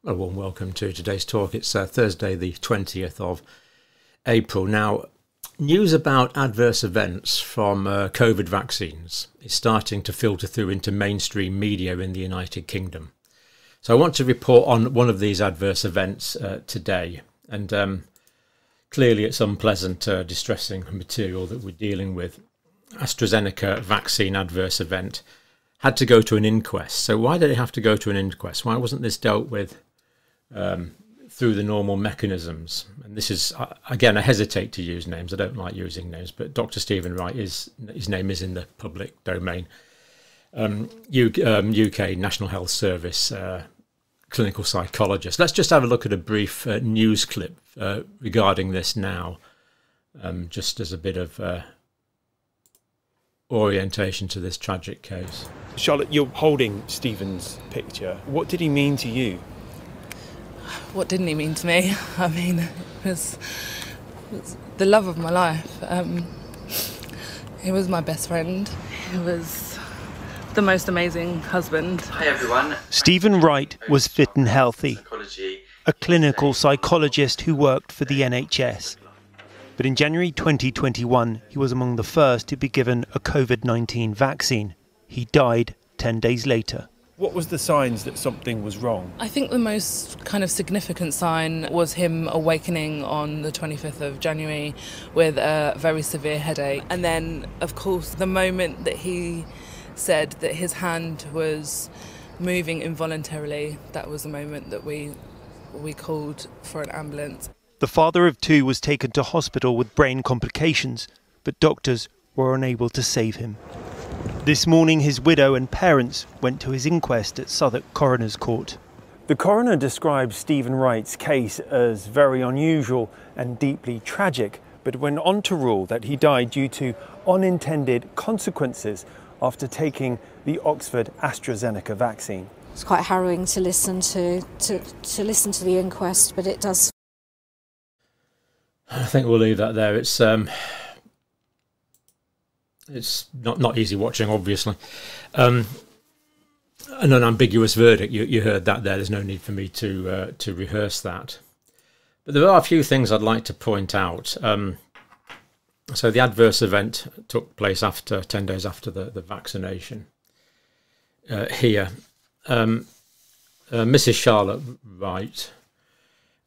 A warm welcome to today's talk. It's Thursday the 20th of April. Now, news about adverse events from COVID vaccines is starting to filter through into mainstream media in the United Kingdom. So I want to report on one of these adverse events today. And clearly it's unpleasant, distressing material that we're dealing with. AstraZeneca vaccine adverse event had to go to an inquest. So why did it have to go to an inquest? Why wasn't this dealt with through the normal mechanisms? And this is, again, I hesitate to use names. I don't like using names, but Dr. Stephen Wright, his name is in the public domain. UK National Health Service clinical psychologist. Let's just have a look at a brief news clip regarding this now, just as a bit of orientation to this tragic case. Charlotte, you're holding Stephen's picture. What did he mean to you? What didn't he mean to me? I mean, it was the love of my life. He was my best friend. He was the most amazing husband. Hi everyone. Stephen Wright was fit and healthy, a clinical psychologist who worked for the NHS. But in January 2021, he was among the first to be given a COVID-19 vaccine. He died 10 days later. What was the signs that something was wrong? I think the most kind of significant sign was him awakening on the 25th of January with a very severe headache. And then, of course, the moment that he said that his hand was moving involuntarily, that was the moment that we called for an ambulance. The father of two was taken to hospital with brain complications, but doctors were unable to save him. This morning, his widow and parents went to his inquest at Southwark Coroner's Court. The coroner described Stephen Wright's case as very unusual and deeply tragic, but went on to rule that he died due to unintended consequences after taking the Oxford AstraZeneca vaccine. It's quite harrowing to listen to the inquest, but it does. I think we'll leave that there. It's not easy watching, obviously. An unambiguous verdict. You heard that there. There's no need for me to rehearse that. But there are a few things I'd like to point out. So the adverse event took place 10 days after the vaccination. Here, Mrs. Charlotte Wright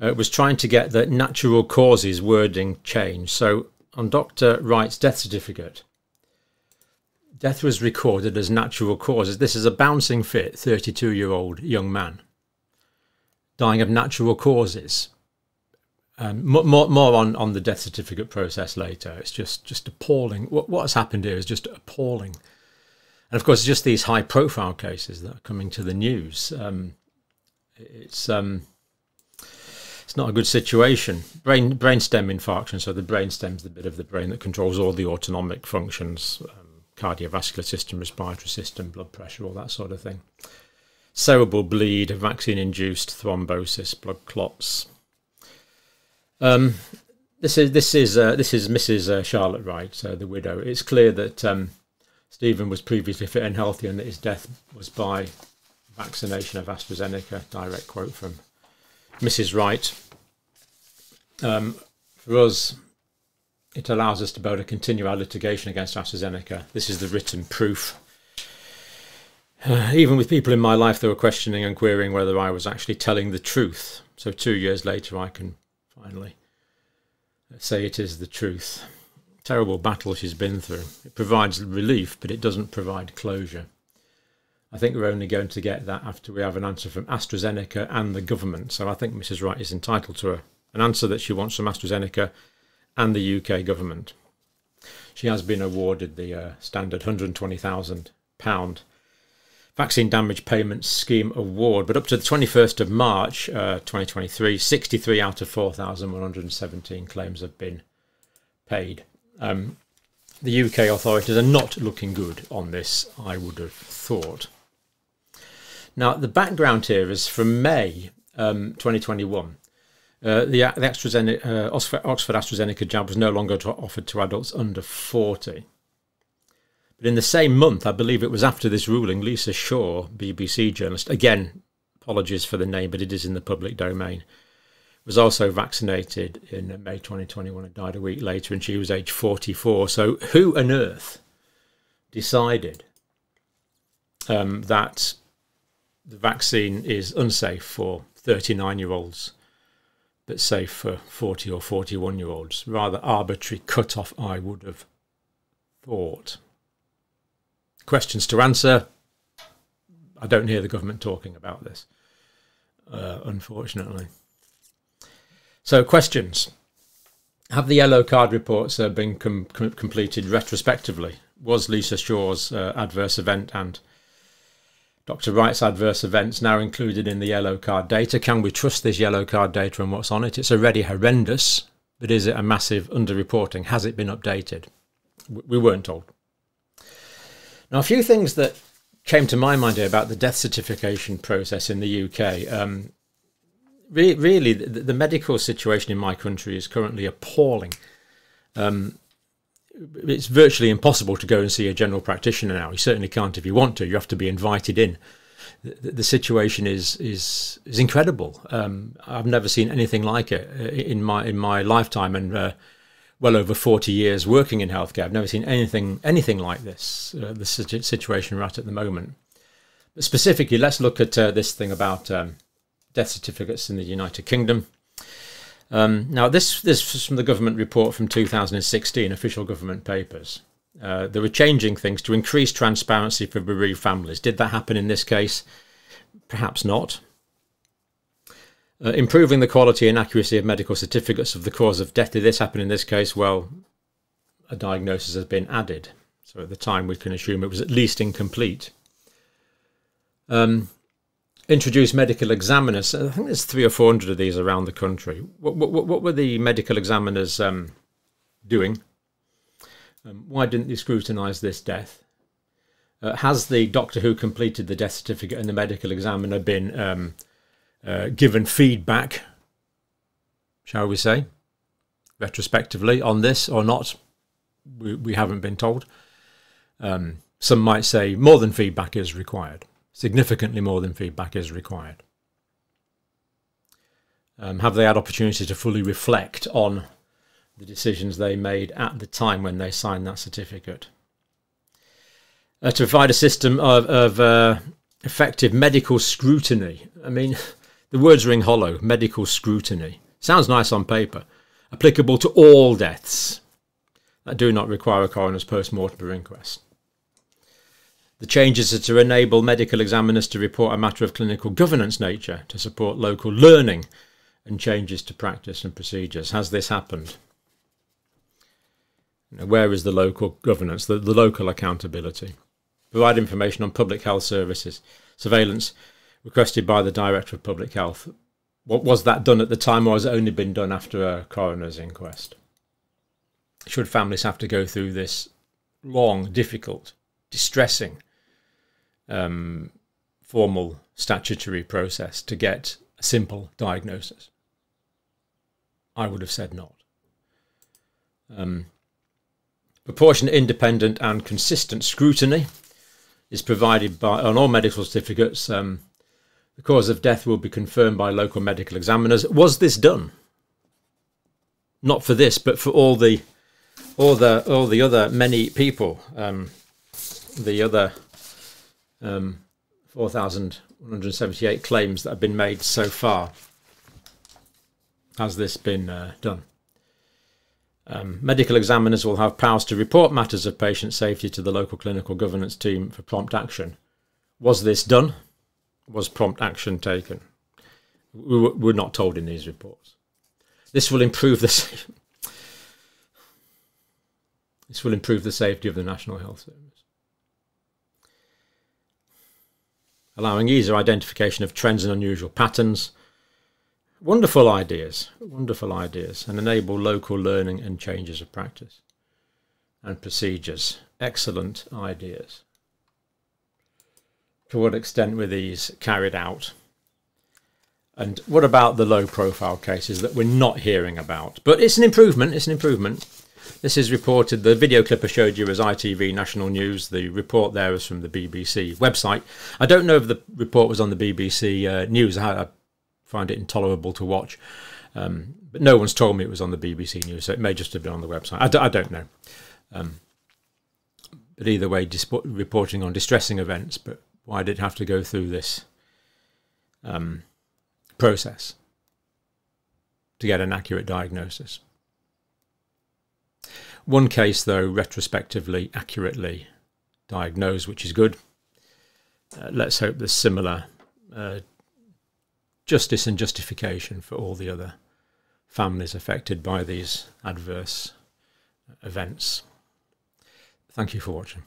was trying to get the natural causes wording changed. So on Dr. Wright's death certificate, death was recorded as natural causes. This is a bouncing fit 32-year-old young man dying of natural causes. More on the death certificate process later. It's just appalling. What has happened here is just appalling. And of course, it's just these high-profile cases that are coming to the news. It's not a good situation. Brainstem infarction. So the brainstem is the bit of the brain that controls all the autonomic functions. Cardiovascular system, respiratory system, blood pressure, all that sort of thing. Cerebral bleed, vaccine-induced thrombosis, blood clots. This is Mrs. Charlotte Wright, the widow. It's clear that Stephen was previously fit and healthy, and that his death was by vaccination of AstraZeneca. Direct quote from Mrs. Wright. For us, it allows us to be able to continue our litigation against AstraZeneca. This is the written proof. Even with people in my life that were questioning and querying whether I was actually telling the truth. So 2 years later, I can finally say it is the truth. Terrible battle she's been through. It provides relief, but it doesn't provide closure. I think we're only going to get that after we have an answer from AstraZeneca and the government. So I think Mrs. Wright is entitled to an answer that she wants from AstraZeneca and the UK government. She has been awarded the standard £120,000 Vaccine Damage Payments Scheme Award, but up to the 21st of March 2023, 63 out of 4,117 claims have been paid. The UK authorities are not looking good on this, I would have thought. Now, the background here is from May 2021. The Oxford AstraZeneca jab was no longer offered to adults under 40. But in the same month, I believe it was after this ruling, Lisa Shaw, BBC journalist, again apologies for the name, but it is in the public domain, was also vaccinated in May 2021 and died a week later, and she was age 44. So who on earth decided that the vaccine is unsafe for 39-year-olds but safe for 40 or 41-year-olds? Rather arbitrary cut-off, I would have thought. Questions to answer. I don't hear the government talking about this, unfortunately. So questions. Have the yellow card reports been completed retrospectively? Was Lisa Shaw's adverse event and Dr. Wright's adverse events now included in the yellow card data? Can we trust this yellow card data and what's on it? It's already horrendous, but is it a massive underreporting? Has it been updated? We weren't told. Now, a few things that came to my mind here about the death certification process in the UK. Really, the medical situation in my country is currently appalling. It's virtually impossible to go and see a general practitioner now. You certainly can't if you want to. You have to be invited in. The situation is incredible. I've never seen anything like it in my lifetime, and well over 40 years working in healthcare. I've never seen anything like this. The situation we're at the moment. But specifically, let's look at this thing about death certificates in the United Kingdom. Now, this is from the government report from 2016, official government papers. They were changing things to increase transparency for bereaved families. Did that happen in this case? Perhaps not. Improving the quality and accuracy of medical certificates of the cause of death. Did this happen in this case? Well, a diagnosis has been added. So at the time, we can assume it was at least incomplete. Introduce medical examiners. I think there's 300 or 400 of these around the country. What were the medical examiners doing? Why didn't they scrutinise this death? Has the doctor who completed the death certificate and the medical examiner been given feedback, shall we say, retrospectively on this or not? We haven't been told. Some might say more than feedback is required. Significantly more than feedback is required. Have they had opportunity to fully reflect on the decisions they made at the time when they signed that certificate? To provide a system of effective medical scrutiny. I mean, the words ring hollow. Medical scrutiny. Sounds nice on paper. Applicable to all deaths that do not require a coroner's post-mortem or inquest. The changes are to enable medical examiners to report a matter of clinical governance nature to support local learning and changes to practice and procedures. Has this happened? Where is the local governance, the local accountability? Provide information on public health services. Surveillance requested by the Director of Public Health. What was that done at the time, or has it only been done after a coroner's inquest? Should families have to go through this long, difficult, distressing formal statutory process to get a simple diagnosis? I would have said not. Proportionate, independent and consistent scrutiny is provided on all medical certificates. The cause of death will be confirmed by local medical examiners. Was this done? Not for this, but for all the other many people. The other 4,178 claims that have been made so far. Has this been done? Medical examiners will have powers to report matters of patient safety to the local clinical governance team for prompt action. Was this done? Was prompt action taken? We're not told in these reports. This will improve the safety of the National Health Service. Allowing easier identification of trends and unusual patterns. Wonderful ideas, and enable local learning and changes of practice and procedures. Excellent ideas. To what extent were these carried out? And what about the low-profile cases that we're not hearing about? But it's an improvement. This is reported, the video clip I showed you was ITV National News. The report there is from the BBC website. I don't know if the report was on the BBC News. I find it intolerable to watch. But no one's told me it was on the BBC News, so it may just have been on the website. I don't know. But either way, reporting on distressing events. But why did it have to go through this process to get an accurate diagnosis? One case, though, retrospectively, accurately diagnosed, which is good. Let's hope there's similar justice and justification for all the other families affected by these adverse events. Thank you for watching.